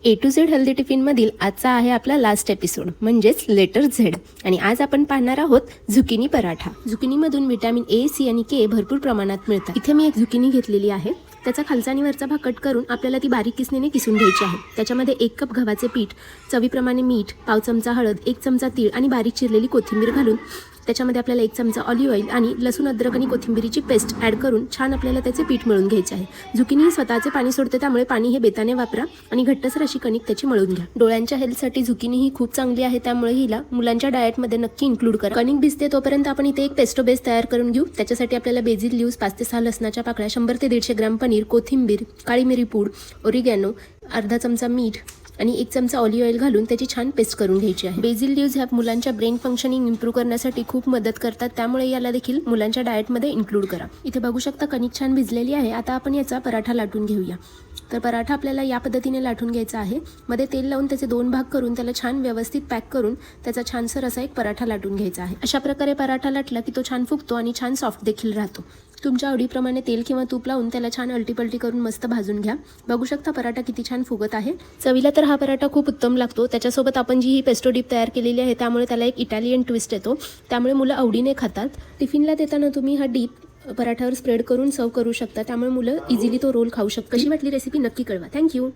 A to Z healthy टिफिनमधील आजचा आहे आपला लास्ट एपिसोड म्हणजेच लेटर झेड. आणि आज आपण पाहणार आहोत झुकिनी पराठा. झुकिनीमधून विटॅमिन ए, सी आणि के भरपूर प्रमाणात मिळतात. इथे मी एक झुकिनी घेतलेली आहे. त्याचा खालचा आणि वरचा भाग कट करून आपल्याला ती बारीक किसणीने किसून घ्यायची आहे. त्याच्यामध्ये 1 कप गव्हाचे पीठ, चवीप्रमाणे मीठ, पाव चमचा हळद, 1 चमचा तीळ आणि बारीक चिरलेली कोथिंबीर घालून त्याच्यामध्ये आपल्याला 1 चमचा ऑलिव्ह ऑइल आणि लसूण, अद्रक आणि कोथिंबीरीची पेस्ट ॲड करून छान आपल्याला त्याचे पीठ मळून घ्यायचे आहे. झुकिनी स्वतःचे पाणी सोडते, त्यामुळे पाणी हे बेताने वापरा आणि घट्टसर अशी कणिक त्याची मळून घ्या. डोळ्यांच्या हेल्थसाठी झुकिनी ही खूप चांगली आहे, त्यामुळे हिला मुलांच्या डाएटमध्ये नक्की इन्क्लूड करा. कणिक भिजते तोपर्यंत आपण इथे एक पेस्टो बेस तयार करून घेऊ. त्याच्यासाठी आपल्याला बेसिल लीव्स 5 ते 6 लसणाच्या पाकळ्या, 100 ते 150 ग्रॅम पनीर, कोथिंबीर, काळी मिरी पूड, ओरिगॅनो, अर्धा चमचा मीठ आणि 1 चमचा ऑलिव्ह ऑइल घालून त्याची छान पेस्ट करून घ्यायची आहे. बेसिल लीव्स ह्या मुलांच्या ब्रेन फंक्शनिंग इम्प्रूव्ह करण्यासाठी खूप मदत करतात, त्यामुळे याला देखील मुलांच्या डाएटमध्ये इन्क्लूड करा. इथे बघू शकता कणिक छान भिजलेली आहे. आता आपण याचा पराठा लाटून घेऊया. तर पराठा आपल्याला या पद्धतीने लाटून घ्यायचा आहे. मध्ये तेल लावून त्याचे 2 भाग करून त्याला छान व्यवस्थित पॅक करून त्याचा छानसर असा एक पराठा लाटून घ्यायचा आहे. अशा प्रकारे पराठा लाटला की तो छान फुगतो आणि छान सॉफ्ट देखील राहतो. तुमच्या आवडीप्रमाणे तेल किंवा तूप लावून त्याला छान अलटीपलटी करून मस्त भाजून घ्या. बघू शकता पराठा किती छान फुगत आहे. चवीला तर हा पराठा खूप उत्तम लागतो. त्याच्यासोबत आपण जी ही पेस्टो डिप तयार केलेली आहे त्यामुळे त्याला एक इटालियन ट्विस्ट येतो, त्यामुळे मुलं आवडीने खातात. टिफिनला देताना तुम्ही हा डीप पराठ्यावर स्प्रेड करून सर्व करू शकता, त्यामुळे मुलं इझिली तो रोल खाऊ शकतात. कशी वाटली रेसिपी नक्की कळवा. थँक्यू.